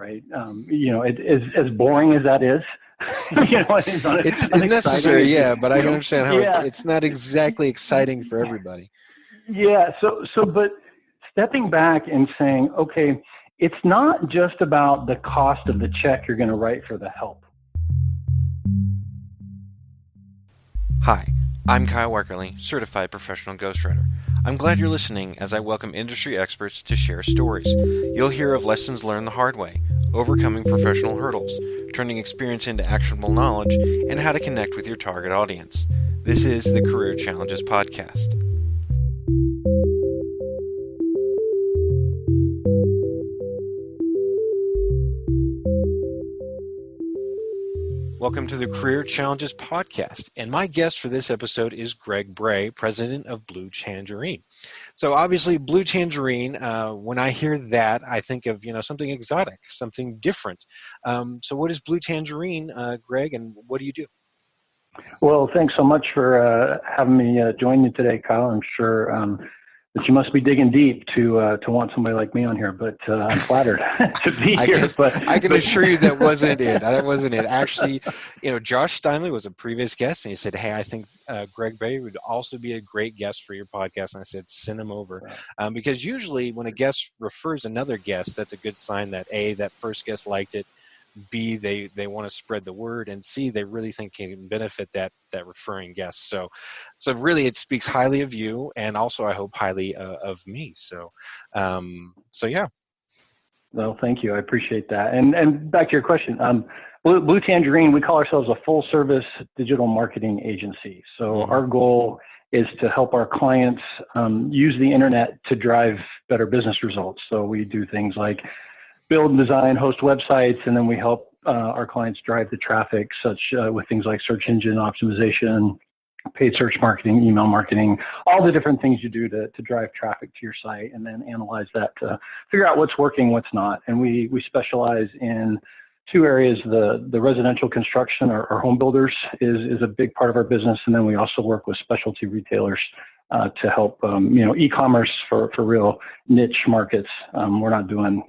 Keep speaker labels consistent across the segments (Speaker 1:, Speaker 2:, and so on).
Speaker 1: right? As boring as that is,
Speaker 2: it's necessary, yeah, but I can understand how it's not exactly exciting for everybody.
Speaker 1: Yeah. But stepping back and saying, okay, it's not just about the cost of the check you're going to write for the help.
Speaker 2: Hi, I'm Kyle Weckerly, Certified Professional Ghostwriter. I'm glad you're listening as I welcome industry experts to share stories. You'll hear of lessons learned the hard way, overcoming professional hurdles, turning experience into actionable knowledge, and how to connect with your target audience. This is the Career Challenges Podcast. Welcome to the Career Challenges Podcast, and my guest for this episode is Greg Bray, President of Blue Tangerine. So obviously, Blue Tangerine, when I hear that, I think of something exotic, something different. So what is Blue Tangerine, Greg, and what do you do?
Speaker 1: Well, thanks so much for having me join you today, Kyle. I'm sure that you must be digging deep to want somebody like me on here, but I'm flattered to be here.
Speaker 2: I can assure you that wasn't it. That wasn't it. Actually, Josh Steinley was a previous guest, and he said, "Hey, I think Greg Bray would also be a great guest for your podcast." And I said, "Send him over," because usually when a guest refers another guest, that's a good sign that A, that first guest liked it, B, they want to spread the word, and C, they really think can benefit that referring guest. So really it speaks highly of you, and also I hope highly of me. So yeah.
Speaker 1: Well, thank you. I appreciate that. And back to your question, Blue Tangerine, we call ourselves a full service digital marketing agency. So our goal is to help our clients use the internet to drive better business results. So we do things like build and design, host websites, and then we help our clients drive the traffic, with things like search engine optimization, paid search marketing, email marketing, all the different things you do to drive traffic to your site, and then analyze that to figure out what's working, what's not. And we specialize in two areas. The residential construction or home builders is a big part of our business, and then we also work with specialty retailers to help e-commerce for real niche markets. We're not doing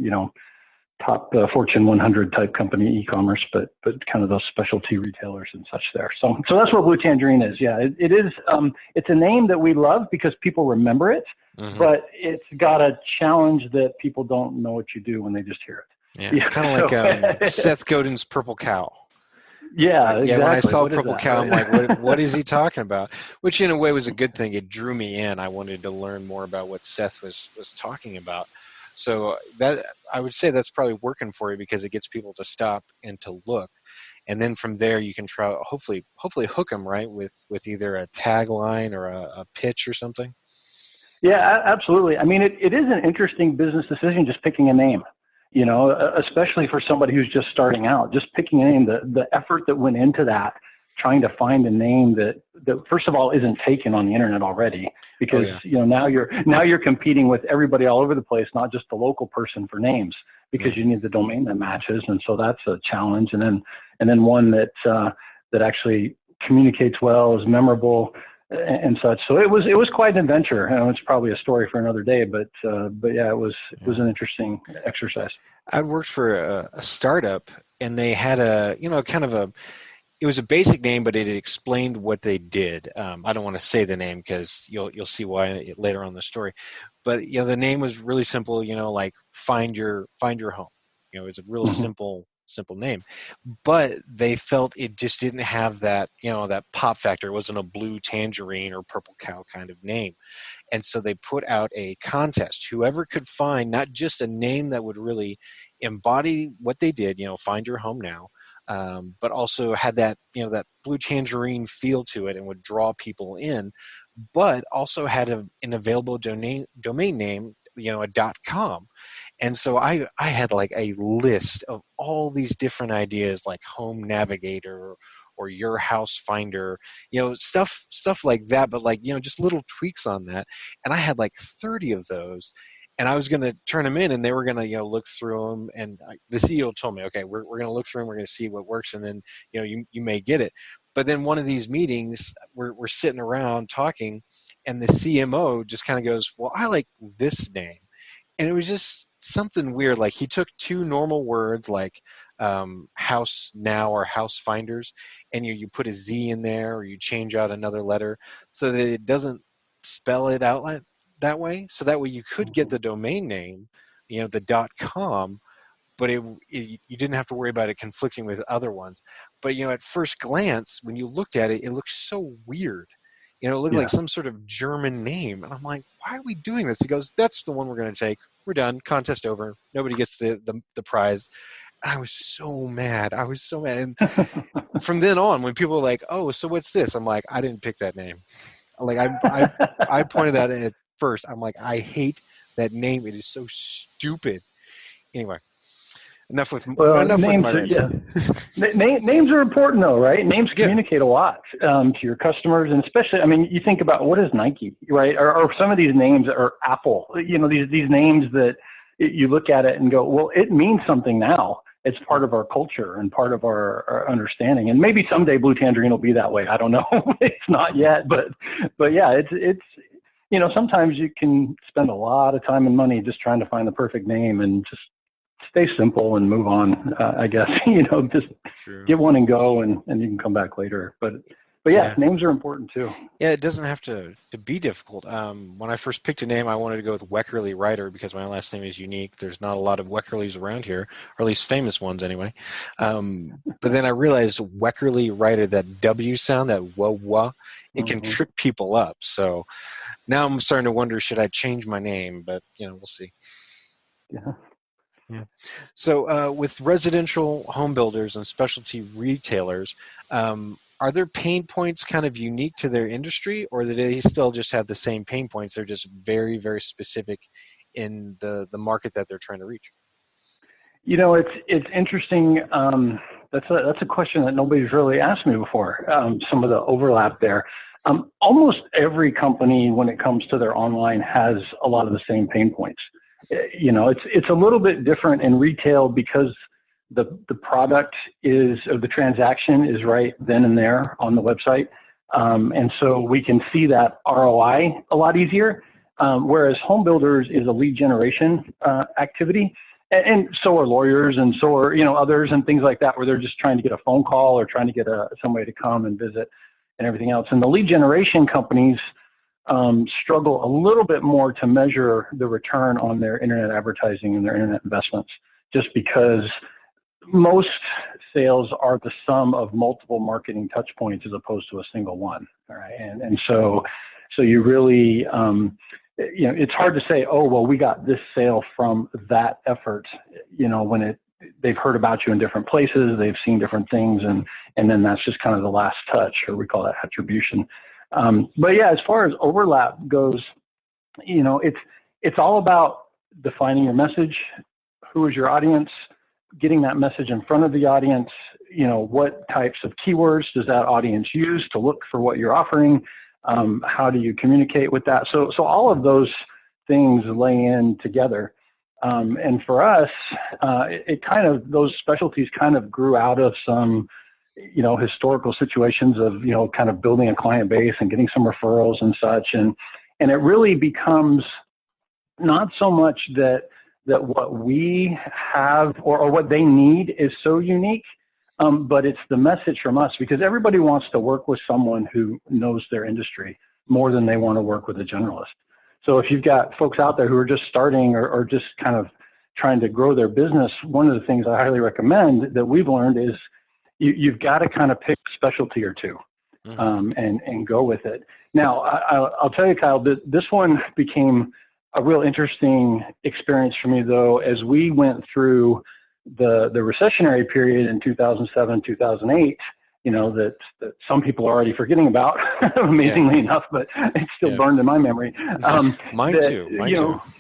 Speaker 1: top Fortune 100 type company e-commerce, but kind of those specialty retailers and such there. So that's what Blue Tangerine is. Yeah, it is. It's a name that we love because people remember it, but it's got a challenge that people don't know what you do when they just hear it.
Speaker 2: Yeah. Kind of like Seth Godin's Purple Cow.
Speaker 1: Yeah, exactly.
Speaker 2: Yeah, when I saw Purple Cow, I'm like, what is he talking about? Which in a way was a good thing. It drew me in. I wanted to learn more about what Seth was talking about. So that I would say that's probably working for you because it gets people to stop and to look, and then from there you can try hopefully hook them right with either a tagline or a pitch or something.
Speaker 1: Yeah, absolutely. I mean, it is an interesting business decision just picking a name, especially for somebody who's just starting out. Just picking a name, the effort that went into that, trying to find a name that first of all isn't taken on the internet already, because now you're competing with everybody all over the place, not just the local person for names, because you need the domain that matches, and so that's a challenge. And then one that actually communicates well, is memorable, and such. So it was quite an adventure. It's probably a story for another day, but yeah, it was an interesting exercise.
Speaker 2: I worked for a startup, and they had it was a basic name, but it explained what they did. I don't want to say the name because you'll see why later on in the story. But the name was really simple. Like find your home. It's a real simple name. But they felt it just didn't have that that pop factor. It wasn't a Blue Tangerine or Purple Cow kind of name, and so they put out a contest. Whoever could find not just a name that would really embody what they did. Find your home now. But also had that that Blue Tangerine feel to it and would draw people in, but also had an available domain name, a .com. And so I had like a list of all these different ideas, like Home Navigator or Your House Finder, stuff like that, but like just little tweaks on that. And I had like 30 of those. And I was going to turn them in, and they were going to, look through them. And the CEO told me, okay, we're going to look through them. We're going to see what works, and then, you may get it. But then one of these meetings, we're sitting around talking, and the CMO just kind of goes, well, I like this name. And it was just something weird. Like he took two normal words like house now or house finders, and you put a Z in there or you change out another letter so that it doesn't spell it out like that way. So that way you could get the domain name, the .com, but you didn't have to worry about it conflicting with other ones. But, at first glance, when you looked at it, it looked so weird. It looked like some sort of German name. And I'm like, why are we doing this? He goes, that's the one we're going to take. We're done. Contest over. Nobody gets the prize. And I was so mad. And from then on, when people were like, oh, so what's this? I'm like, I didn't pick that name. Like I pointed that at first. I'm like, I hate that name. It is so stupid. Anyway. Enough with my rant.
Speaker 1: Names are important though, right? Names communicate a lot to your customers, and especially, you think about what is Nike, right? Or some of these names are Apple. These names that you look at it and go, well, it means something now. It's part of our culture and part of our understanding. And maybe someday Blue Tangerine will be that way. I don't know. It's not yet, but yeah, it's sometimes you can spend a lot of time and money just trying to find the perfect name and just stay simple and move on, I guess, just get one and go and you can come back later. But yeah, names are important too.
Speaker 2: Yeah, it doesn't have to be difficult. When I first picked a name, I wanted to go with Weckerly Ryder because my last name is unique. There's not a lot of Weckerlys around here, or at least famous ones anyway. But then I realized Weckerly Ryder, that W sound, that wah, it can trip people up. So now I'm starting to wonder, should I change my name? But, we'll see.
Speaker 1: Yeah.
Speaker 2: Yeah. So with residential home builders and specialty retailers, are their pain points kind of unique to their industry, or do they still just have the same pain points? They're just very, very specific in the market that they're trying to reach?
Speaker 1: It's interesting. That's a question that nobody's really asked me before. Some of the overlap there. Almost every company, when it comes to their online, has a lot of the same pain points. It's a little bit different in retail because the product or the transaction is right then and there on the website. And so we can see that ROI a lot easier. Whereas home builders is a lead generation activity. And so are lawyers and so are, others and things like that, where they're just trying to get a phone call or trying to get somebody to come and visit and everything else. And the lead generation companies struggle a little bit more to measure the return on their internet advertising and their internet investments, just because most sales are the sum of multiple marketing touch points as opposed to a single one. All right. And so you really, it's hard to say, oh, well, we got this sale from that effort, when they've heard about you in different places, they've seen different things, and then that's just kind of the last touch, or we call that attribution. But yeah, as far as overlap goes, it's all about defining your message. Who is your audience? Getting that message in front of the audience. What types of keywords does that audience use to look for what you're offering? How do you communicate with that? So all of those things lay in together. And for us, those specialties kind of grew out of some historical situations of, kind of building a client base and getting some referrals and such. And it really becomes not so much that what we have or what they need is so unique, but it's the message from us, because everybody wants to work with someone who knows their industry more than they want to work with a generalist. So if you've got folks out there who are just starting or just kind of trying to grow their business, one of the things I highly recommend that we've learned is you've got to kind of pick a specialty or two, and go with it. Now, I'll tell you, Kyle, this one became a real interesting experience for me, though, as we went through the recessionary period in 2007, 2008, that some people are already forgetting about, amazingly enough, but it's still burned in my memory.
Speaker 2: Mine too.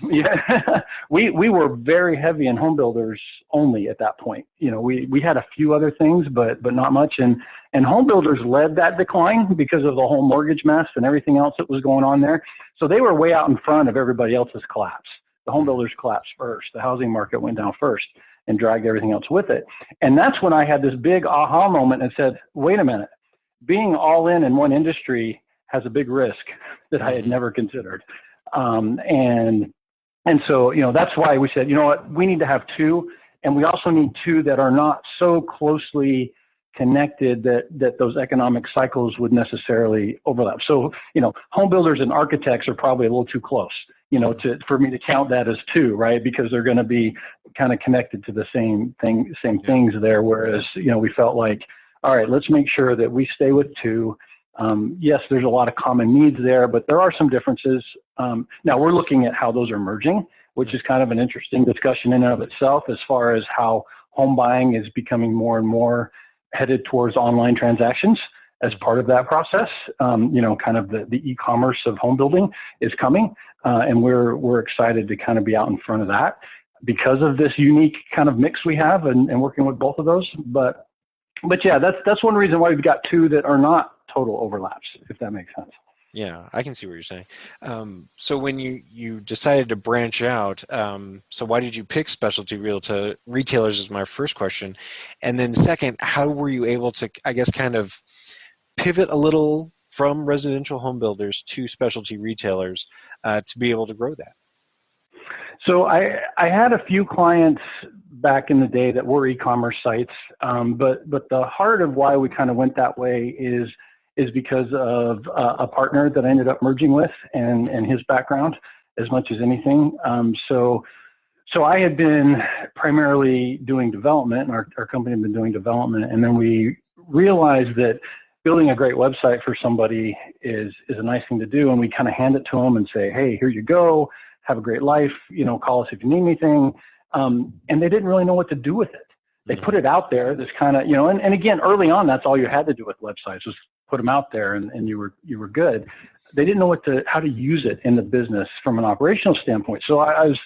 Speaker 1: Yeah, we were very heavy in home builders only at that point. We had a few other things, but not much. And home builders led that decline because of the whole mortgage mess and everything else that was going on there. So they were way out in front of everybody else's collapse. The home builders collapsed first. The housing market went down first and dragged everything else with it. And that's when I had this big aha moment and said, wait a minute, being all in one industry has a big risk that I had never considered. And And so, that's why we said, you know what, we need to have two, and we also need two that are not so closely connected that those economic cycles would necessarily overlap. So, home builders and architects are probably a little too close, for me to count that as two, right? Because they're going to be kind of connected to the same things there. Whereas, we felt like, all right, let's make sure that we stay with two. Yes, there's a lot of common needs there, but there are some differences. Now we're looking at how those are merging, which is kind of an interesting discussion in and of itself, as far as how home buying is becoming more and more headed towards online transactions as part of that process. Kind of the e-commerce of home building is coming, and we're excited to kind of be out in front of that because of this unique kind of mix we have and working with both of those. But yeah, that's one reason why we've got two that are not total overlaps, if that makes sense.
Speaker 2: Yeah, I can see what you're saying. So when you decided to branch out, so why did you pick specialty retailers is my first question. And then second, how were you able to, I guess, kind of pivot a little from residential home builders to specialty retailers to be able to grow that?
Speaker 1: So I had a few clients back in the day that were e-commerce sites, but the heart of why we kind of went that way is because of a partner that I ended up merging with and his background as much as anything. So I had been primarily doing development, and our company had been doing development, and then we realized that building a great website for somebody is a nice thing to do, and we kind of hand it to them and say, hey, here you go, have a great life, call us if you need anything. And they didn't really know what to do with it. They put it out there, this kind of, and again, early on, that's all you had to do with websites was put them out there and you were good. They didn't know how to use it in the business from an operational standpoint. So I was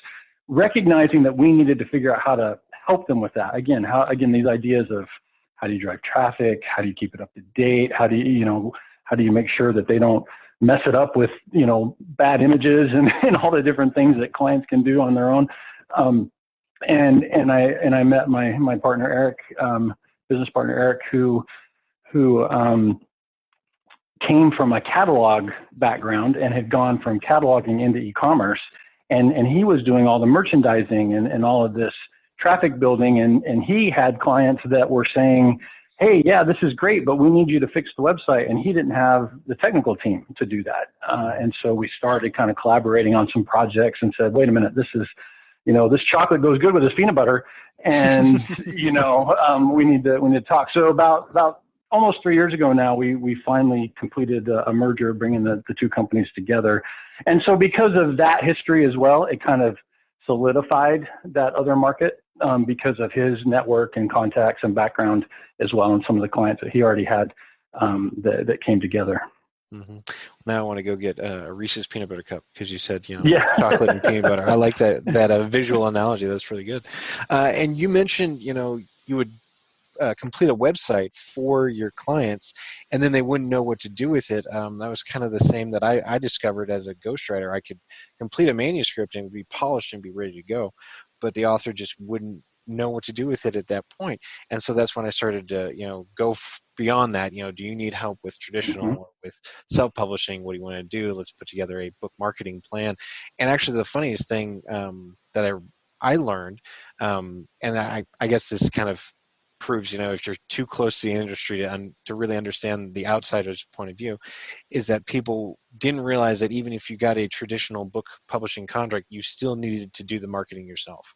Speaker 1: recognizing that we needed to figure out how to help them with that. Again, these ideas of how do you drive traffic? How do you keep it up to date? How do you make sure that they don't mess it up with, bad images and all the different things that clients can do on their own. And I met my partner, Eric, business partner, Eric, who came from a catalog background and had gone from cataloging into e-commerce. And he was doing all the merchandising and all of this traffic building. And he had clients that were saying, hey, yeah, this is great, but we need you to fix the website. And he didn't have the technical team to do that. And so we started kind of collaborating on some projects and said, wait a minute, this is, this chocolate goes good with this peanut butter. And, we need to talk. So about almost 3 years ago now, we finally completed a merger, bringing the two companies together. And so because of that history as well, it kind of solidified that other market because of his network and contacts and background as well, and some of the clients that he already had that came together.
Speaker 2: Mm-hmm. Now I want to go get a Reese's peanut butter cup because you said,
Speaker 1: chocolate
Speaker 2: and peanut butter. I like that visual analogy. That's really good. And you mentioned, you would complete a website for your clients, and then they wouldn't know what to do with it. That was kind of the same that I discovered as a ghostwriter. I could complete a manuscript and it would be polished and be ready to go, but the author just wouldn't know what to do with it at that point. And so that's when I started to, go beyond that. Do you need help with traditional or with self-publishing? What do you want to do? Let's put together a book marketing plan. And actually the funniest thing that I learned, and I guess this kind of proves, if you're too close to the industry to really understand the outsider's point of view, is that people didn't realize that even if you got a traditional book publishing contract, you still needed to do the marketing yourself.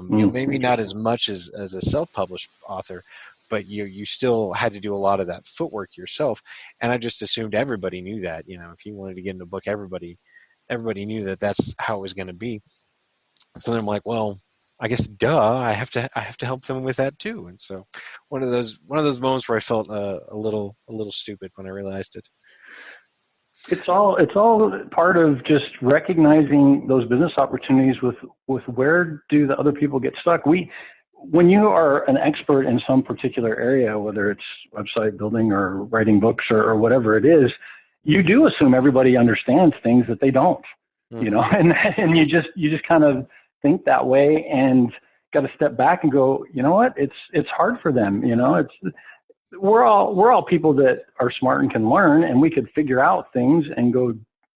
Speaker 2: Maybe not as much as a self-published author, but you still had to do a lot of that footwork yourself. And I just assumed everybody knew that. If you wanted to get into a book, everybody knew that that's how it was going to be. So then I'm like, well, I guess, I have to help them with that too. And so one of those moments where I felt a little stupid when I realized it.
Speaker 1: It's all part of just recognizing those business opportunities with where do the other people get stuck. When you are an expert in some particular area, whether it's website building or writing books or whatever it is, you do assume everybody understands things that they don't, and you just kind of think that way and got to step back and go, you know what, it's hard for them. We're all people that are smart and can learn, and we could figure out things and go,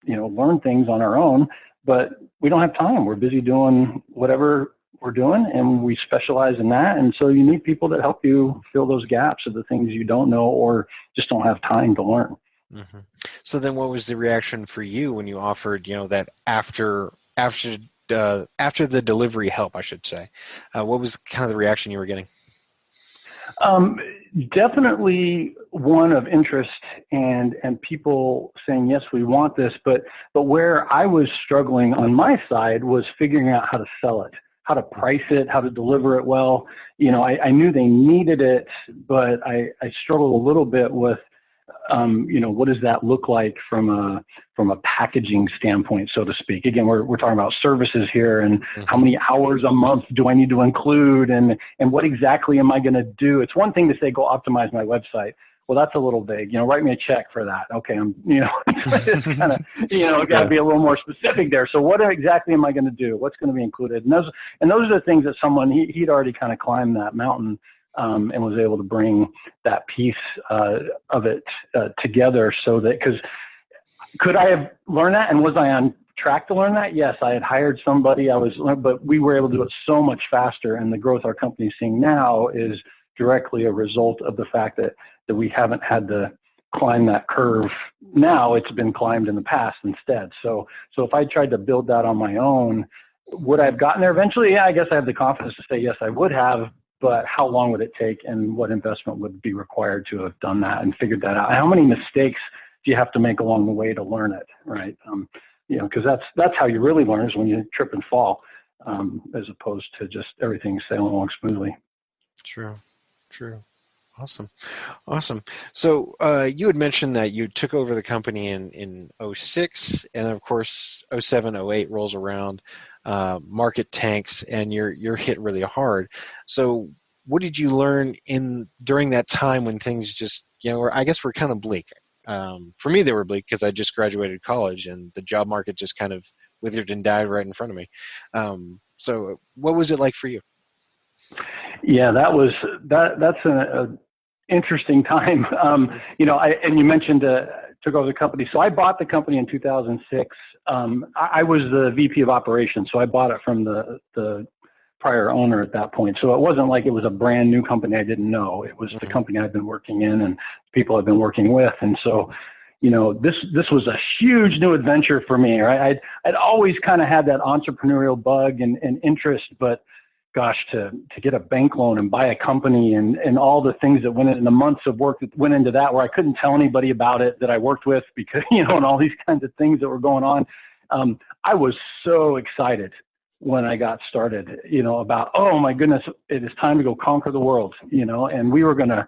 Speaker 1: learn things on our own. but we don't have time. We're busy doing whatever we're doing, and we specialize in that. And so you need people that help you fill those gaps of the things you don't know or just don't have time to learn.
Speaker 2: Mm-hmm. So then what was the reaction for you when you offered, that after the delivery help, I should say? What was kind of the reaction you were getting?
Speaker 1: Definitely one of interest and people saying, yes, we want this, but where I was struggling on my side was figuring out how to sell it, how to price it, how to deliver it well. I knew they needed it, but I struggled a little bit with, what does that look like from a packaging standpoint, so to speak? Again, we're talking about services here, and how many hours a month do I need to include, and what exactly am I going to do? It's one thing to say, go optimize my website. Well, that's a little vague. Write me a check for that. Okay, it's kind of, got to be a little more specific there. So what exactly am I going to do? What's going to be included? And those are the things that someone, he'd already kind of climbed that mountain, and was able to bring that piece of it together, so that, because could I have learned that, and was I on track to learn that? Yes, I had hired somebody. But we were able to do it so much faster, and the growth our company is seeing now is directly a result of the fact that we haven't had to climb that curve. Now it's been climbed in the past instead. So if I tried to build that on my own, would I have gotten there eventually? Yeah, I guess I have the confidence to say yes, I would have. But how long would it take, and what investment would be required to have done that and figured that out? How many mistakes do you have to make along the way to learn it, right? Because that's how you really learn, is when you trip and fall, as opposed to just everything sailing along smoothly.
Speaker 2: True. Awesome. So you had mentioned that you took over the company in 06, and of course 07, 08 rolls around, market tanks, and you're hit really hard. So what did you learn during that time when things just, I guess were kind of bleak? For me, they were bleak because I just graduated college, and the job market just kind of withered and died right in front of me. So what was it like for you?
Speaker 1: Yeah, that's an interesting time. And you mentioned took over the company. So I bought the company in 2006. I was the VP of operations, so I bought it from the prior owner at that point. So it wasn't like it was a brand new company I didn't know. It was the company I've been working in and people I've been working with. And so, this was a huge new adventure for me, right? I'd always kind of had that entrepreneurial bug and interest, but gosh, to get a bank loan and buy a company and all the things that went in, the months of work that went into that, where I couldn't tell anybody about it that I worked with, because, and all these kinds of things that were going on. I was so excited when I got started, about, oh my goodness, it is time to go conquer the world, and we were going to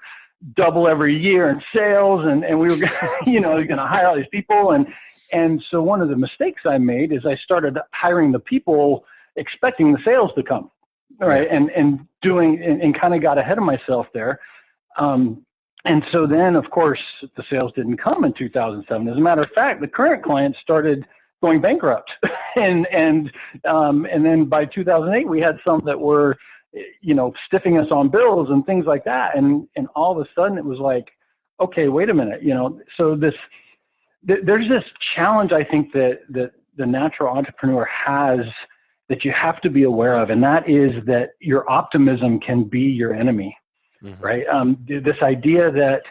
Speaker 1: double every year in sales, and we were going to hire all these people. And so one of the mistakes I made is I started hiring the people expecting the sales to come. All right. And kind of got ahead of myself there. And so then, of course, the sales didn't come in 2007. As a matter of fact, the current clients started going bankrupt. and then by 2008, we had some that were, stiffing us on bills and things like that. And all of a sudden it was like, okay, wait a minute, so there's this challenge, I think, that the natural entrepreneur has, that you have to be aware of, and that is that your optimism can be your enemy, right? This idea that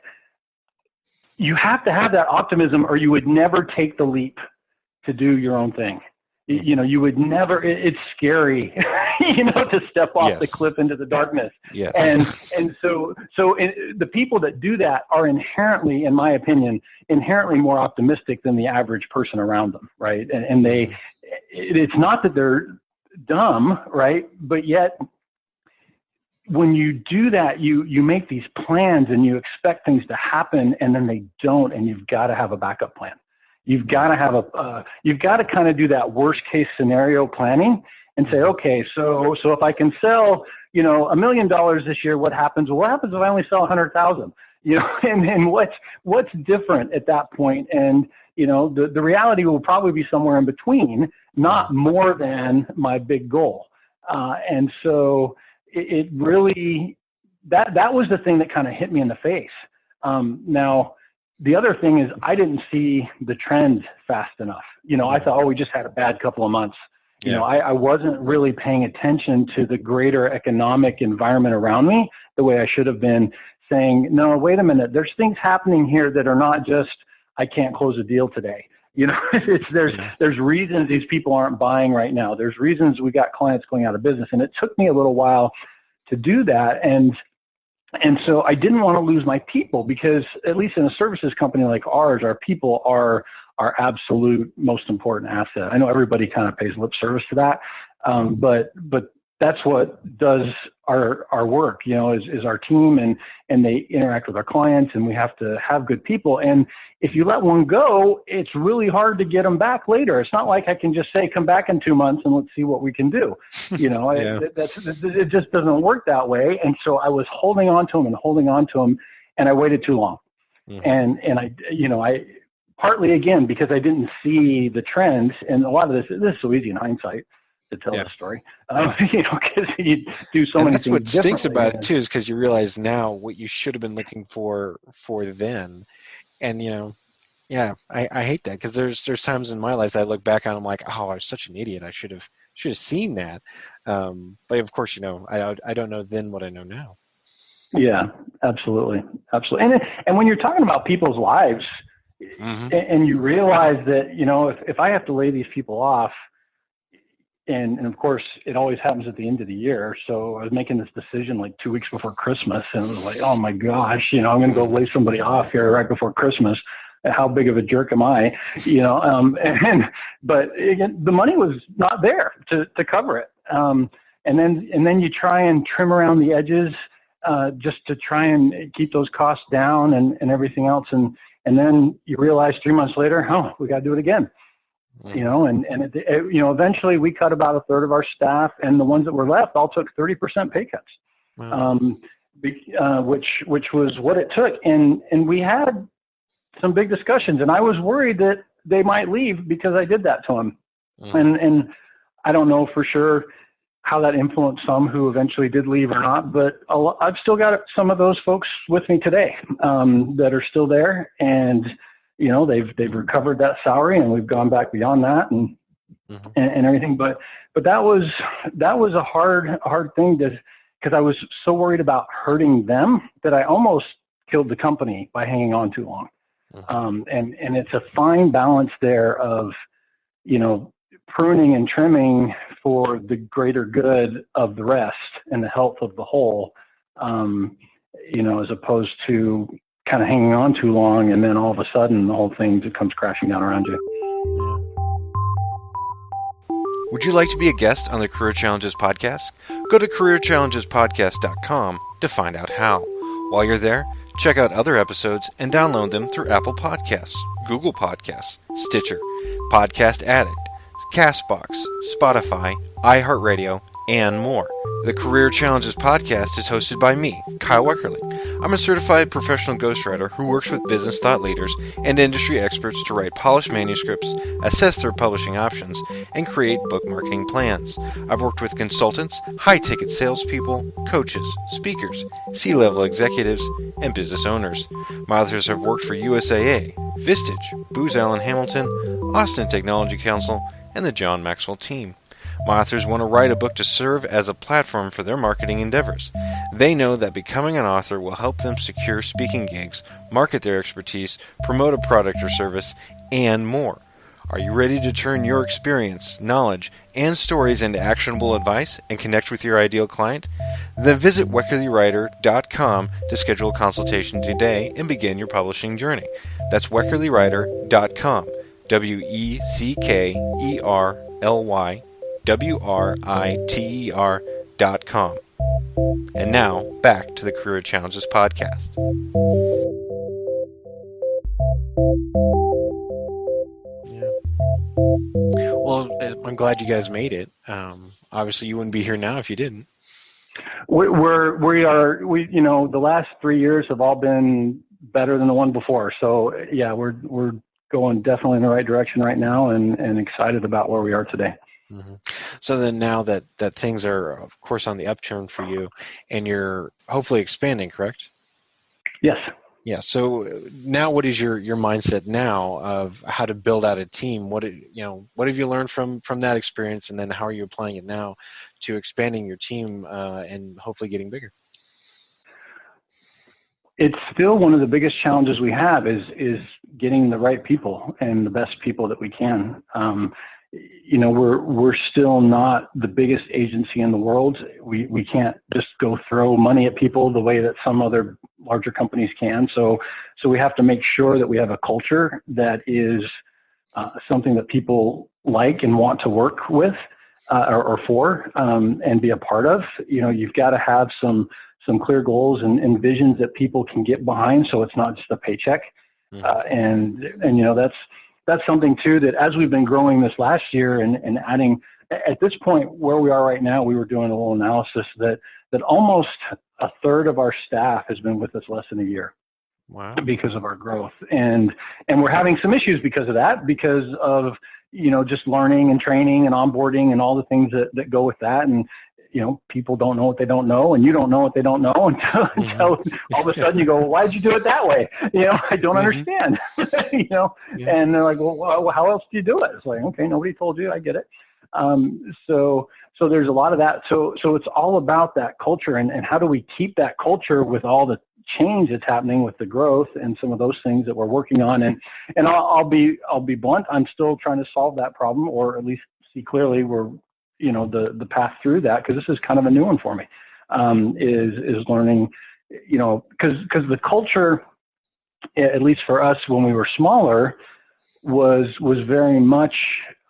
Speaker 1: you have to have that optimism, or you would never take the leap to do your own thing. You would never. It's scary, to step off the cliff into the darkness. Yes. And so the people that do that are inherently, in my opinion, more optimistic than the average person around them, right? And it's not that they're dumb, right? But yet, when you do that, you make these plans and you expect things to happen, and then they don't, and you've got to have a backup plan. You've got to have you've got to kind of do that worst case scenario planning and say, okay, so if I can sell, $1 million this year, what happens? Well, what happens if I only sell 100,000? And what's different at that point? And the reality will probably be somewhere in between, not more than my big goal. And so it really, that was the thing that kind of hit me in the face. Now, the other thing is I didn't see the trend fast enough. I thought, oh, we just had a bad couple of months. I wasn't really paying attention to the greater economic environment around me the way I should have been, saying, no, wait a minute, there's things happening here that are not just, I can't close a deal today. There's reasons these people aren't buying right now. There's reasons we got clients going out of business. And it took me a little while to do that. And so I didn't want to lose my people, because at least in a services company like ours, our people are our absolute most important asset. I know everybody kind of pays lip service to that. But that's what does our work, is our team, and they interact with our clients, and we have to have good people. And if you let one go, it's really hard to get them back later. It's not like I can just say, come back in 2 months and let's see what we can do. It just doesn't work that way. And so I was holding on to them, and I waited too long. And I partly, again, because I didn't see the trends, and a lot of this is so easy in hindsight to tell the story, because you do so many things.
Speaker 2: That's what stinks about it too, is because you realize now what you should have been looking for then. And I hate that, because there's times in my life that I look back on, I'm like, oh, I was such an idiot. I should have seen that. But of course, I don't know then what I know now. Yeah, absolutely. And when you're talking about people's lives, and you realize that, if I have to lay these people off, and of course it always happens at the end of the year. So I was making this decision like 2 weeks before Christmas, and it was like, oh my gosh, I'm going to go lay somebody off here right before Christmas. How big of a jerk am I? But again, the money was not there to cover it. And then you try and trim around the edges, just to try and keep those costs down and everything else. And then you realize 3 months later, we got to do it again. Eventually we cut about a third of our staff, and the ones that were left all took 30% pay cuts, which was what it took. And we had some big discussions, and I was worried that they might leave because I did that to them. And I don't know for sure how that influenced some who eventually did leave or not, but I've still got some of those folks with me today, that are still there, and they've recovered that salary, and we've gone back beyond that and everything. But that was a hard thing, because I was so worried about hurting them that I almost killed the company by hanging on too long. And it's a fine balance there of, pruning and trimming for the greater good of the rest and the health of the whole, as opposed to kind of hanging on too long, and then all of a sudden the whole thing just comes crashing down around you. Would you like to be a guest on the Career Challenges podcast? Go to careerchallengespodcast.com to find out how. While you're there, check out other episodes and download them through Apple Podcasts, Google Podcasts, Stitcher, Podcast Addict, CastBox, Spotify, iHeartRadio, and more. The Career Challenges podcast is hosted by me, Kyle Weckerly. I'm a certified professional ghostwriter who works with business thought leaders and industry experts to write polished manuscripts, assess their publishing options, and create book marketing plans. I've worked with consultants, high-ticket salespeople, coaches, speakers, C-level executives, and business owners. My authors have worked for USAA, Vistage, Booz Allen Hamilton, Austin Technology Council, and the John Maxwell team. My authors want to write a book to serve as a platform for their marketing endeavors. They know that becoming an author will help them secure speaking gigs, market their expertise, promote a product or service, and more. Are you ready to turn your experience, knowledge, and stories into actionable advice and connect with your ideal client? Then visit WeckerlyWriter.com to schedule a consultation today and begin your publishing journey. That's WeckerlyWriter.com. WeckerlyWriter.com. And now, back to the Career Challenges podcast. Yeah. Well, I'm glad you guys made it. Obviously, you wouldn't be here now if you didn't.
Speaker 1: We are. The last 3 years have all been better than the one before. So yeah, we're going definitely in the right direction right now, and excited about where we are today.
Speaker 2: Mm-hmm. So then now that things are, of course, on the upturn for you, and you're hopefully expanding, correct?
Speaker 1: Yes.
Speaker 2: Yeah. So now, what is your mindset now of how to build out a team? What have you learned from that experience, and then how are you applying it now to expanding your team and hopefully getting bigger?
Speaker 1: It's still one of the biggest challenges we have is getting the right people and the best people that we can. We're still not the biggest agency in the world. We can't just go throw money at people the way that some other larger companies can. So we have to make sure that we have a culture that is something that people like and want to work with or for and be a part of. You've got to have some clear goals and visions that people can get behind, so it's not just a paycheck. That's something too that as we've been growing this last year and adding, at this point where we are right now, we were doing a little analysis that almost a third of our staff has been with us less than a year.
Speaker 2: Wow.
Speaker 1: Because of our growth, and we're having some issues because of that, because of just learning and training and onboarding and all the things that go with that. And people don't know what they don't know, and you don't know what they don't know until all of a sudden you go, well, why'd you do it that way? I don't understand. And they're like, well, how else do you do it? It's like, okay, nobody told you. I get it. So there's a lot of that. So it's all about that culture and how do we keep that culture with all the change that's happening with the growth and some of those things that we're working on. And I'll be blunt. I'm still trying to solve that problem, or at least see clearly where the path through that, because this is kind of a new one for me, is learning, because the culture, at least for us when we were smaller, was very much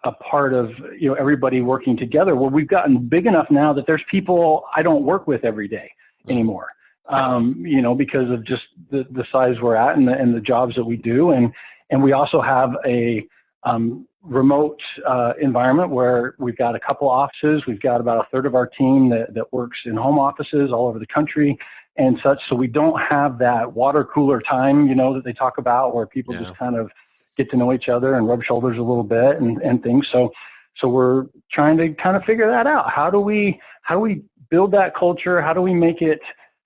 Speaker 1: a part of everybody working together. Well, we've gotten big enough now that there's people I don't work with every day anymore, because of just the size we're at and the jobs that we do, and we also have a remote environment where we've got a couple offices. We've got about a third of our team that works in home offices all over the country and such. So we don't have that water cooler time, that they talk about, where people just kind of get to know each other and rub shoulders a little bit and things. So we're trying to kind of figure that out. How do we build that culture? How do we make it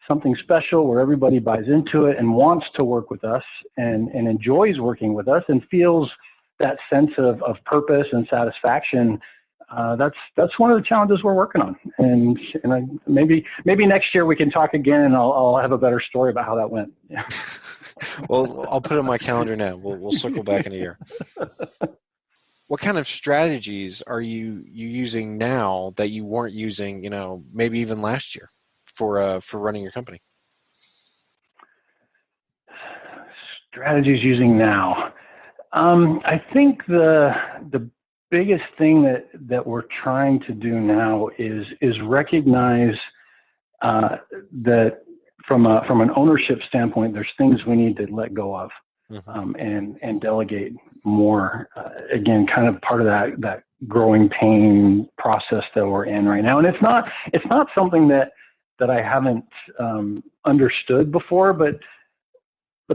Speaker 1: something special where everybody buys into it and wants to work with us and enjoys working with us and feels that sense of purpose and satisfaction? That's one of the challenges we're working on. And maybe next year we can talk again, and I'll have a better story about how that went. Yeah.
Speaker 2: Well, I'll put it on my calendar now. We'll circle back in a year. What kind of strategies are you using now that you weren't using, maybe even last year for running your company?
Speaker 1: Strategies using now. I think the biggest thing that we're trying to do now is recognize that from an ownership standpoint, there's things we need to let go of, and delegate more. Again, kind of part of that growing pain process that we're in right now. And it's not something that I haven't understood before, but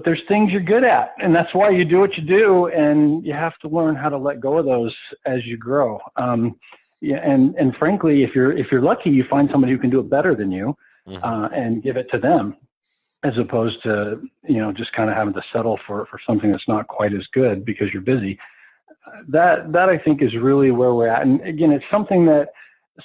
Speaker 1: there's things you're good at, and that's why you do what you do, and you have to learn how to let go of those as you grow. And frankly, if you're lucky, you find somebody who can do it better than you, and give it to them, as opposed to just kind of having to settle for something that's not quite as good because you're busy. That I think is really where we're at. And again, it's something that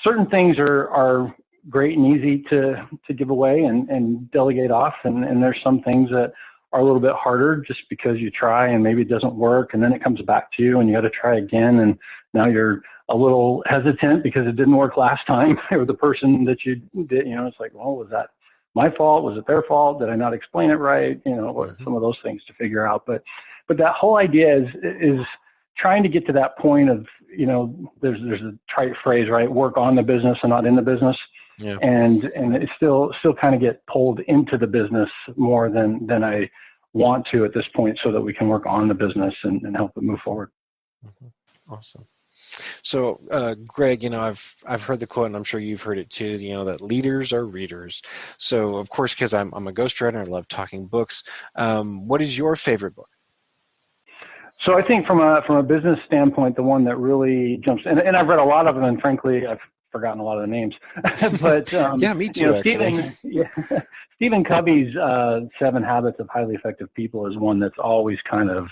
Speaker 1: certain things are great and easy to give away and delegate off, and there's some things that are a little bit harder just because you try and maybe it doesn't work, and then it comes back to you and you got to try again, and now you're a little hesitant because it didn't work last time, or the person that you did, it's like, well, was that my fault? Was it their fault? Did I not explain it right? Some of those things to figure out. But that whole idea is trying to get to that point of, there's a trite phrase, right? Work on the business and not in the business. Yeah. And it still kind of get pulled into the business more than I want to at this point, so that we can work on the business and help it move forward.
Speaker 2: Awesome. So, Greg, I've heard the quote, and I'm sure you've heard it too, that leaders are readers. So, of course, because I'm a ghostwriter, I love talking books. What is your favorite book?
Speaker 1: So I think from a business standpoint, the one that really jumps, and I've read a lot of them, and frankly, I've forgotten a lot of the names, but
Speaker 2: yeah, me too.
Speaker 1: Stephen Covey's 7 Habits of Highly Effective People is one that's always kind of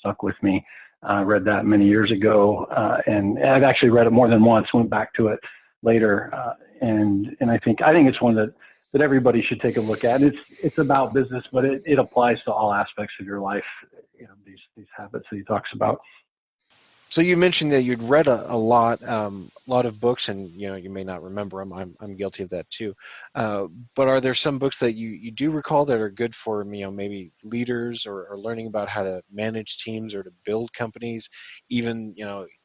Speaker 1: stuck with me. I read that many years ago, and I've actually read it more than once. Went back to it later, and I think it's one that everybody should take a look at. It's about business, but it applies to all aspects of your life. These habits that he talks about.
Speaker 2: So you mentioned that you'd read a lot of books, and you may not remember them. I'm guilty of that too. But are there some books that you do recall that are good for maybe leaders or learning about how to manage teams or to build companies, even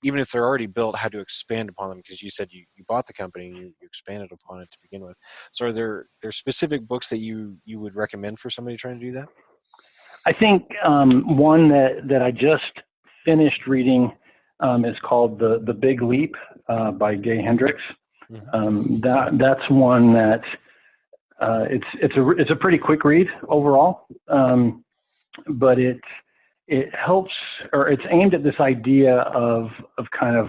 Speaker 2: if they're already built, how to expand upon them? Because you said you bought the company and you expanded upon it to begin with. So are there specific books that you would recommend for somebody trying to do that?
Speaker 1: I think one that I just finished reading is called The Big Leap by Gay Hendricks.
Speaker 2: Mm-hmm.
Speaker 1: That's one that it's a pretty quick read overall, but it helps, or it's aimed at this idea of kind of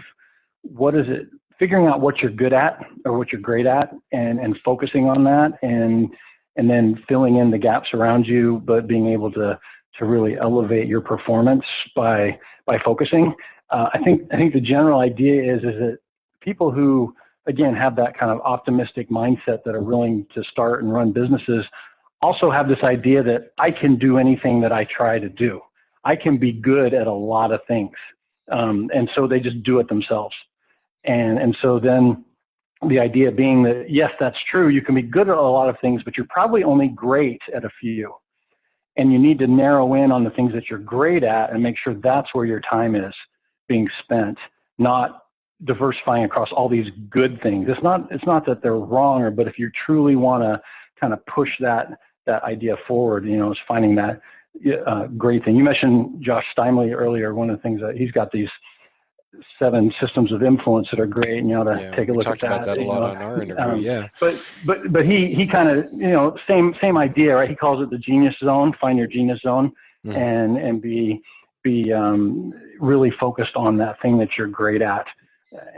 Speaker 1: what is it, figuring out what you're good at or what you're great at, and focusing on that, and then filling in the gaps around you, but being able to really elevate your performance by focusing. I think the general idea is that people who, again, have that kind of optimistic mindset that are willing to start and run businesses also have this idea that I can do anything that I try to do. I can be good at a lot of things. And so they just do it themselves. And so then the idea being that, yes, that's true. You can be good at a lot of things, but you're probably only great at a few. And you need to narrow in on the things that you're great at and make sure that's where your time is being spent, not diversifying across all these good things. It's not that they're wrong, but if you truly want to kind of push that idea forward, is finding that great thing. You mentioned Josh Steinley earlier. One of the things that he's got these 7 systems of influence that are great, and you ought to take a look at that.
Speaker 2: We talked about that a lot on our interview. Yeah.
Speaker 1: But he kind of, same idea, right? He calls it the genius zone. Find your genius zone, and be really focused on that thing that you're great at,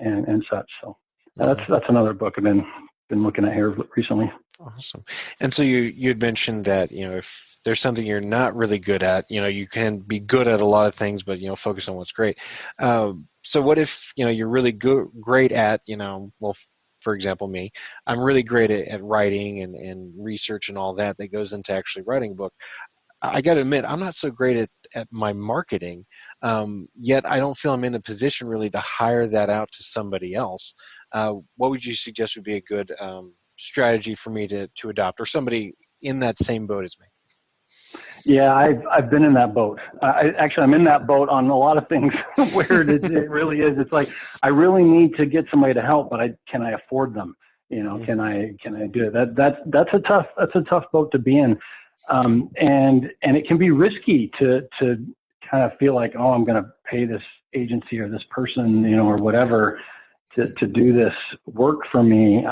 Speaker 1: and such. So that's another book I've been looking at here recently.
Speaker 2: Awesome. And so you had mentioned that if there's something you're not really good at, you can be good at a lot of things, but focus on what's great. So what if you're really great at for example, me, I'm really great at writing and research and all that goes into actually writing a book. I got to admit, I'm not so great at my marketing, yet I don't feel I'm in a position really to hire that out to somebody else. What would you suggest would be a good strategy for me to adopt, or somebody in that same boat as me?
Speaker 1: Yeah, I've been in that boat. I'm in that boat on a lot of things where it really is. It's like, I really need to get somebody to help, but can I afford them? Can I do it? That's a tough boat to be in. And it can be risky to kind of feel like, oh, I'm going to pay this agency or this person, or whatever to do this work for me.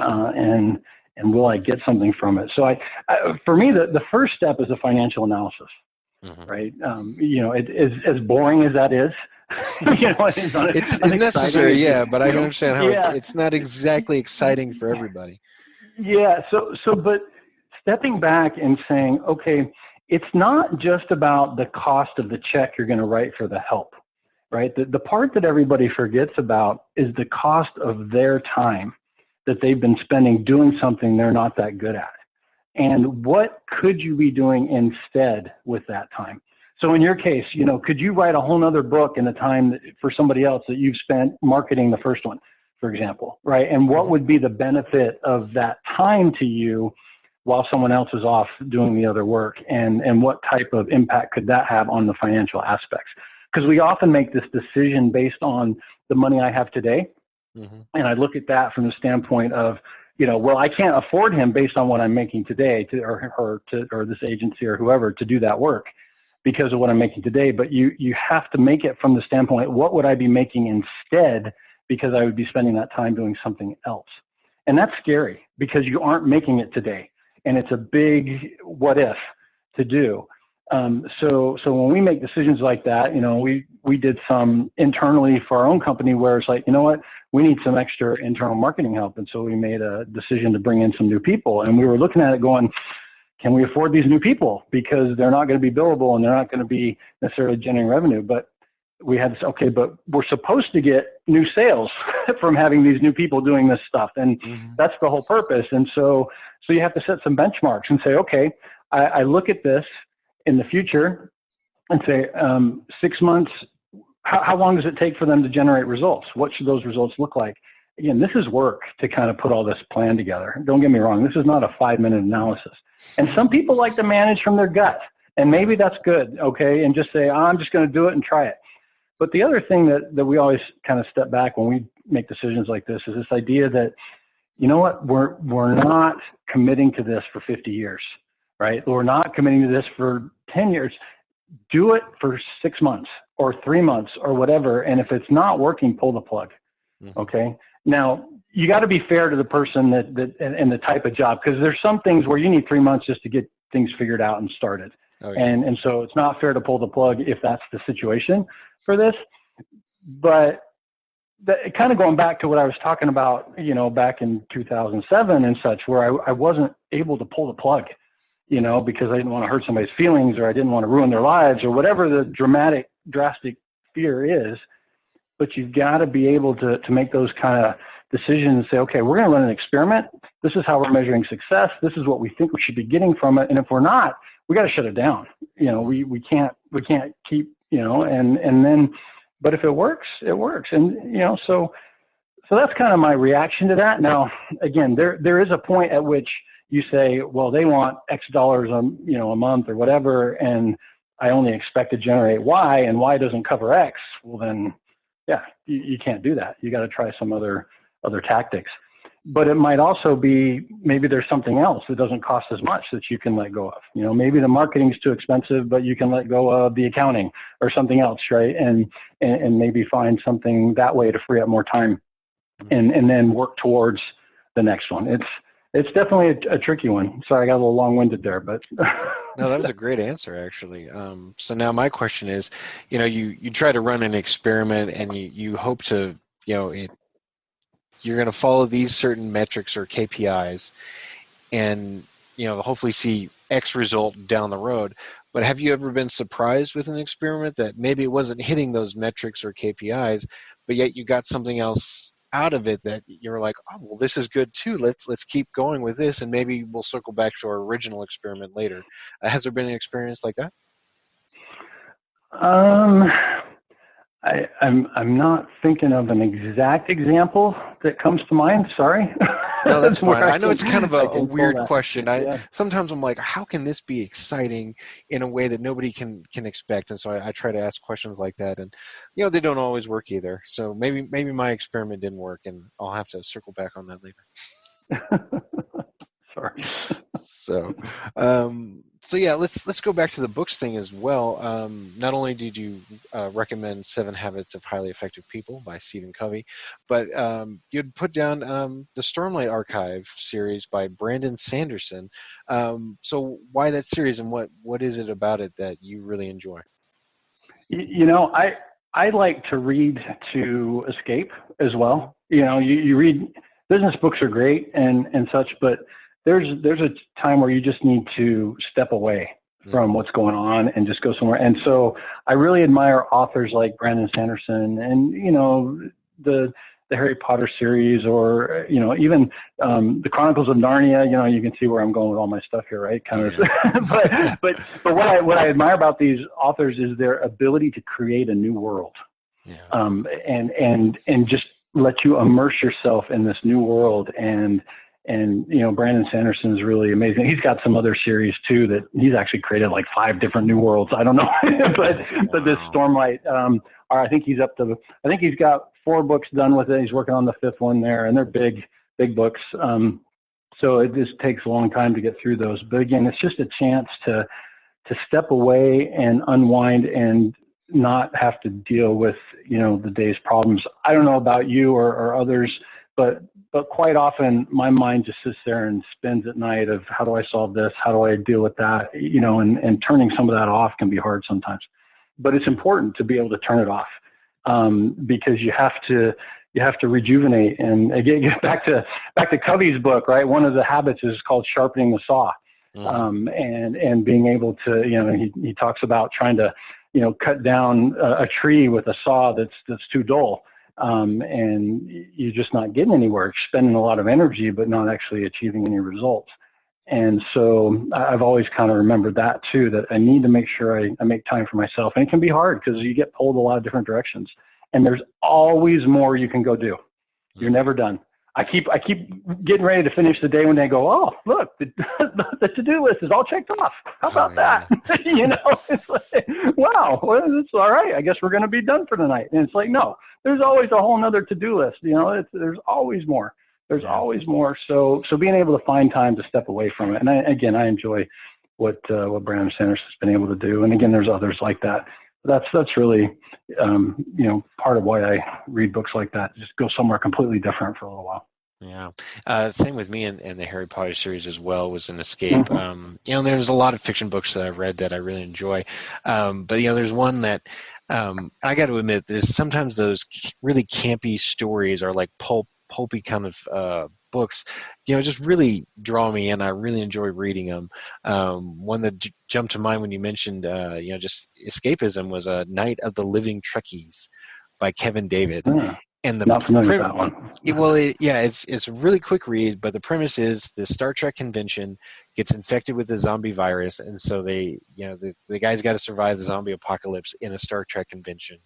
Speaker 1: And will I get something from it? So for me, the first step is a financial analysis, right? As boring as that is,
Speaker 2: it's necessary, yeah, but I can understand how it's not exactly exciting for everybody.
Speaker 1: Yeah. So, but stepping back and saying, okay, it's not just about the cost of the check you're going to write for the help, right? The part that everybody forgets about is the cost of their time that they've been spending doing something they're not that good at. And what could you be doing instead with that time? So in your case, could you write a whole nother book in the time for somebody else that you've spent marketing the first one, for example, right? And what would be the benefit of that time to you while someone else is off doing the other work? And what type of impact could that have on the financial aspects? Because we often make this decision based on the money I have today. And I look at that from the standpoint of, well, I can't afford him based on what I'm making today or this agency or whoever to do that work because of what I'm making today. But you have to make it from the standpoint, what would I be making instead? Because I would be spending that time doing something else. And that's scary because you aren't making it today. And it's a big what if to do. So when we make decisions like that, we did some internally for our own company where it's like, what, we need some extra internal marketing help. And so we made a decision to bring in some new people. And we were looking at it going, can we afford these new people? Because they're not going to be billable and they're not going to be necessarily generating revenue. But we had to say, okay, but we're supposed to get new sales from having these new people doing this stuff. And that's the whole purpose. And so you have to set some benchmarks and say, okay, I look at this in the future and say, 6 months, how long does it take for them to generate results? What should those results look like? Again, this is work to kind of put all this plan together. Don't get me wrong. This is not a 5-minute analysis. And some people like to manage from their gut, and maybe that's good, okay, and just say, I'm just going to do it and try it. But the other thing that we always kind of step back when we make decisions like this is this idea that, you know what, we're not committing to this for 50 years, right? We're not committing to this for 10 years. Do it for 6 months or 3 months or whatever. And if it's not working, pull the plug. Okay. Now you got to be fair to the person and the type of job, because there's some things where you need 3 months just to get things figured out and started. Oh, yeah. And so it's not fair to pull the plug if that's the situation for this. But kind of going back to what I was talking about, you know, back in 2007 and such, where I wasn't able to pull the plug, you know, because I didn't want to hurt somebody's feelings or I didn't want to ruin their lives or whatever the drastic fear is. But you've got to be able to make those kind of decisions and say, okay, we're going to run an experiment. This is how we're measuring success. This is what we think we should be getting from it. And if we're not, we got to shut it down. You know, we can't keep, you know, and then, but if it works, it works. And, you know, so that's kind of my reaction to that. Now, again, there is a point at which you say, well, they want X dollars, you know, a month or whatever, and I only expect to generate Y, and Y doesn't cover X. Well, then, yeah, you can't do that. You got to try some other tactics. But it might also be, maybe there's something else that doesn't cost as much that you can let go of. You know, maybe the marketing's too expensive, but you can let go of the accounting or something else, right? And maybe find something that way to free up more time and then work towards the next one. It's definitely a tricky one. Sorry, I got a little long-winded there, but.
Speaker 2: No, that was a great answer, actually. So now my question is, you know, you try to run an experiment and you hope to, you know, you're going to follow these certain metrics or KPIs and, you know, hopefully see X result down the road. But have you ever been surprised with an experiment that maybe it wasn't hitting those metrics or KPIs, but yet you got something else out of it that you're like, oh, well, this is good too. Let's keep going with this, and maybe we'll circle back to our original experiment later. Has there been an experience like that?
Speaker 1: I'm not thinking of an exact example that comes to mind. Sorry.
Speaker 2: No, that's fine. I know it's kind of a weird question. Sometimes I'm like, how can this be exciting in a way that nobody can expect? And so I try to ask questions like that, and you know, they don't always work either. So maybe my experiment didn't work, and I'll have to circle back on that later.
Speaker 1: Sorry.
Speaker 2: So yeah, let's go back to the books thing as well. Not only did you recommend 7 Habits of Highly Effective People by Stephen Covey, but you'd put down the Stormlight Archive series by Brandon Sanderson. So why that series, and what is it about it that you really enjoy? You
Speaker 1: know, I like to read to escape as well. You know, you read, business books are great and such, but there's a time where you just need to step away from what's going on and just go somewhere. And so I really admire authors like Brandon Sanderson and, you know, the Harry Potter series, or, you know, even the Chronicles of Narnia. You know, you can see where I'm going with all my stuff here, right? Kind of. But what I admire about these authors is their ability to create a new world, and just let you immerse yourself in this new world. And, you know, Brandon Sanderson is really amazing. He's got some other series too that he's actually created like 5 different new worlds. I don't know, but this Stormlight, I think he's got 4 books done with it. He's working on the 5th one there, and they're big books. So it just takes a long time to get through those. But again, it's just a chance to step away and unwind and not have to deal with, you know, the day's problems. I don't know about you or others, but quite often my mind just sits there and spins at night of how do I solve this? How do I deal with that? You know, and turning some of that off can be hard sometimes, but it's important to be able to turn it off, because you have to rejuvenate. And again, get back to Covey's book, right? One of the habits is called sharpening the saw. and being able to, he talks about trying to, cut down a tree with a saw that's too dull. And you're just not getting anywhere. You're spending a lot of energy, but not actually achieving any results. And so I've always kind of remembered that too, that I need to make sure I make time for myself. And it can be hard because you get pulled a lot of different directions, and there's always more you can go do. You're never done. I keep getting ready to finish the day when they go, oh, look, the to-do list is all checked off. How about that? It's like, wow, well, it's all right. I guess we're going to be done for the night. And it's like, no, there's always a whole nother to-do list. There's always more. There's always more. So being able to find time to step away from it. And I enjoy what Brandon Sanders has been able to do. And again, there's others like that. That's really, part of why I read books like that. Just go somewhere completely different for a little while.
Speaker 2: Yeah. Same with me and the Harry Potter series as well was an escape. There's a lot of fiction books that I've read that I really enjoy. But there's one that I got to admit, there's sometimes those really campy stories are like pulpy kind of books, just really draw me in. I really enjoy reading them. One that jumped to mind when you mentioned, just escapism was Night of the Living Trekkies by Kevin David. And the
Speaker 1: not familiar with that one.
Speaker 2: It's a really quick read, but the premise is the Star Trek convention gets infected with the zombie virus, and so the guys got to survive the zombie apocalypse in a Star Trek convention.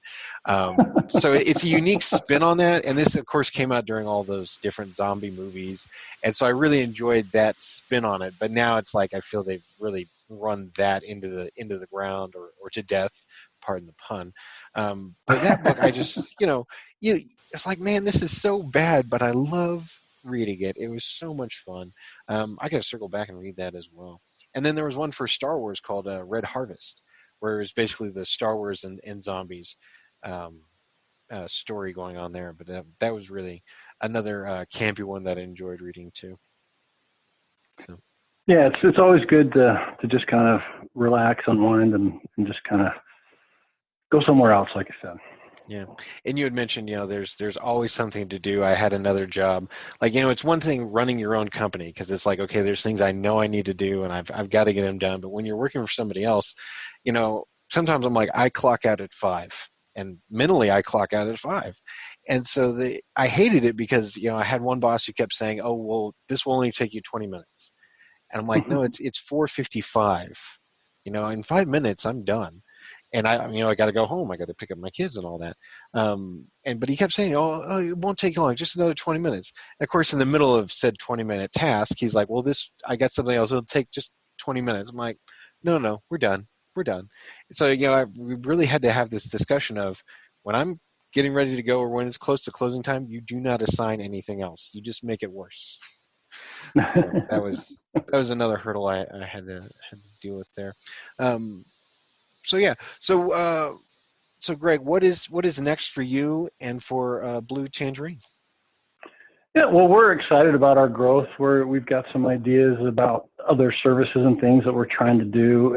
Speaker 2: So it's a unique spin on that, and this, of course, came out during all those different zombie movies, and so I really enjoyed that spin on it. But now it's like I feel they've really run that into the ground or to death. Pardon the pun. But that book, I just it's like, man, this is so bad, but I love reading it. It was so much fun. I got to circle back and read that as well. And then there was one for Star Wars called Red Harvest, where it was basically the Star Wars and zombies story going on there. But that was really another campy one that I enjoyed reading too. So.
Speaker 1: Yeah, it's always good to just kind of relax, unwind, and just kind of go somewhere else, like I said.
Speaker 2: Yeah. And you had mentioned, there's always something to do. I had another job. Like, it's one thing running your own company because it's like, okay, there's things I know I need to do and I've got to get them done. But when you're working for somebody else, sometimes I'm like, I clock out at 5 and mentally I clock out at 5. And so I hated it because, I had one boss who kept saying, oh, well, this will only take you 20 minutes. And I'm like, no, it's 4:55, in 5 minutes I'm done. And I got to go home. I got to pick up my kids and all that. But he kept saying, oh, it won't take long, just another 20 minutes. And of course, in the middle of said 20-minute task, he's like, well, I got something else. It'll take just 20 minutes. I'm like, no, we're done. And so, we really had to have this discussion of when I'm getting ready to go or when it's close to closing time, you do not assign anything else. You just make it worse. So that was another hurdle I had to deal with there. So Greg, what is next for you and for Blue Tangerine?
Speaker 1: Yeah, well, we're excited about our growth. We've got some ideas about other services and things that we're trying to do.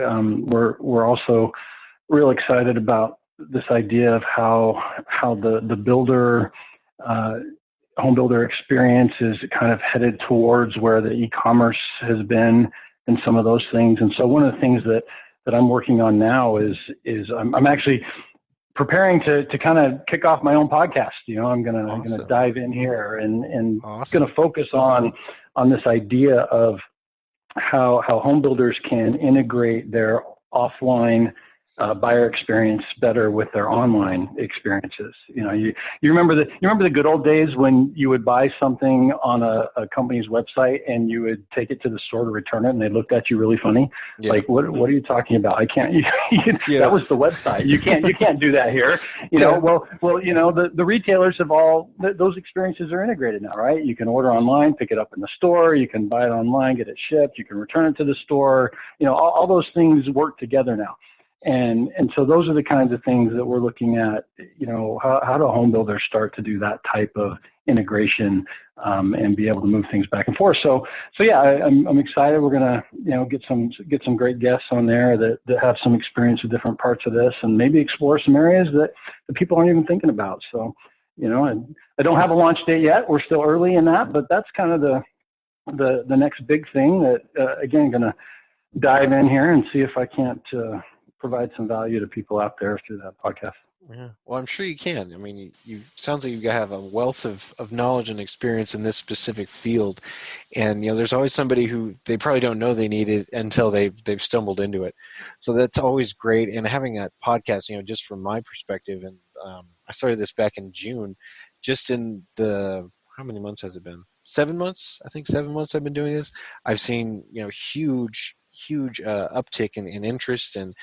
Speaker 1: We're also real excited about this idea of how the builder home builder experience is kind of headed towards where the e-commerce has been and some of those things. And so one of the things that I'm working on now is I'm actually preparing to kind of kick off my own podcast. I'm gonna dive in here and
Speaker 2: awesome.
Speaker 1: Gonna focus on this idea of how home builders can integrate their offline buyer experience better with their online experiences. You remember the good old days when you would buy something on a company's website and you would take it to the store to return it and they looked at you really funny. Yeah. Like, what are you talking about? I can't, yeah. That was the website. You can't do that here. Well, the retailers have those experiences are integrated now, right? You can order online, pick it up in the store, you can buy it online, get it shipped, you can return it to the store. All those things work together now. And so those are the kinds of things that we're looking at, how do home builders start to do that type of integration and be able to move things back and forth. So yeah, I'm excited. We're going to, get some great guests on there that have some experience with different parts of this and maybe explore some areas that the people aren't even thinking about. So, I don't have a launch date yet. We're still early in that, but that's kind of the next big thing that, again, going to dive in here and see if I can't provide some value to people out there through that podcast.
Speaker 2: Yeah, well, I'm sure you can. I mean, you sounds like you have a wealth of knowledge and experience in this specific field, and there's always somebody who they probably don't know they need it until they've stumbled into it. So that's always great. And having that podcast, just from my perspective, and I started this back in June, just in the how many months has it been? 7 months, I think 7 months I've been doing this. I've seen huge uptick in interest and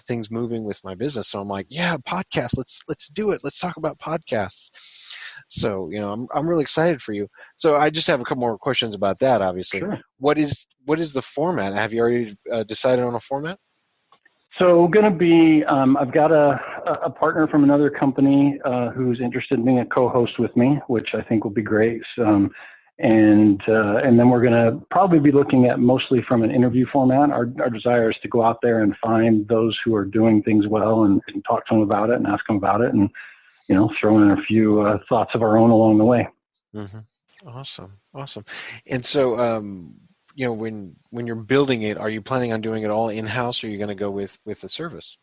Speaker 2: things moving with my business. So I'm like, yeah, podcast. Let's do it. Let's talk about podcasts. So I'm really excited for you. So I just have a couple more questions about that. Obviously,
Speaker 1: Sure.
Speaker 2: What is the format? Have you already decided on a format?
Speaker 1: So going to be, I've got a partner from another company who's interested in being a co-host with me, which I think will be great. And then we're going to probably be looking at mostly from an interview format. Our desire is to go out there and find those who are doing things well and talk to them about it and ask them about it and, throw in a few thoughts of our own along the way.
Speaker 2: Mm-hmm. Awesome. And so, when you're building it, are you planning on doing it all in-house, or are you going to go with a service?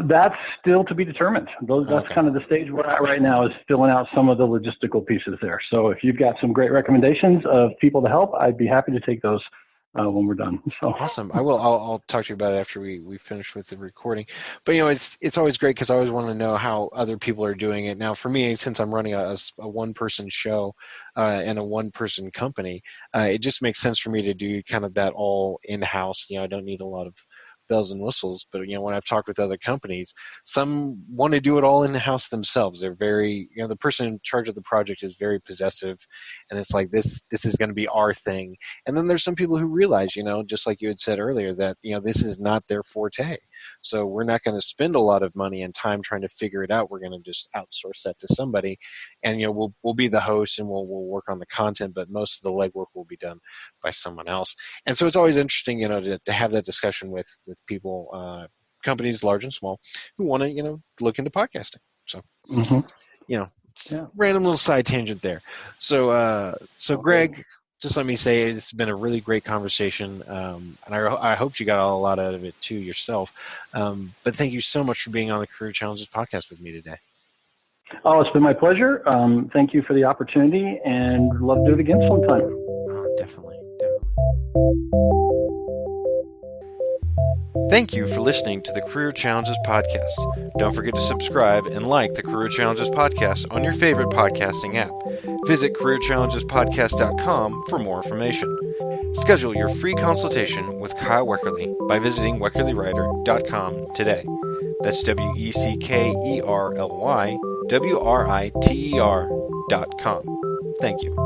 Speaker 1: That's still to be determined. That's kind of the stage we're at right now, is filling out some of the logistical pieces there. So if you've got some great recommendations of people to help, I'd be happy to take those when we're done. So
Speaker 2: awesome. I will. I'll talk to you about it after we finish with the recording. But it's always great because I always want to know how other people are doing it. Now, for me, since I'm running a one-person show and a one-person company, it just makes sense for me to do kind of that all in-house. I don't need a lot of bells and whistles, but when I've talked with other companies, some want to do it all in-house themselves. They're very, the person in charge of the project is very possessive, and it's like this is going to be our thing. And then there's some people who realize, just like you had said earlier, that this is not their forte. So we're not going to spend a lot of money and time trying to figure it out. We're going to just outsource that to somebody, and we'll be the host and we'll work on the content, but most of the legwork will be done by someone else. And so it's always interesting, to have that discussion with people, companies large and small, who want to look into podcasting. So random little side tangent there. So Greg, just let me say it's been a really great conversation, and I hope you got a lot out of it too yourself. But thank you so much for being on the Career Challenges podcast with me today.
Speaker 1: Oh, it's been my pleasure. Thank you for the opportunity, and love to do it again sometime.
Speaker 2: Oh, definitely. Thank you for listening to the Career Challenges podcast. Don't forget to subscribe and like the Career Challenges podcast on your favorite podcasting app. Visit careerchallengespodcast.com for more information. Schedule your free consultation with Kyle Weckerly by visiting weckerlywriter.com today. That's WECKERLYWRITER.com. Thank you.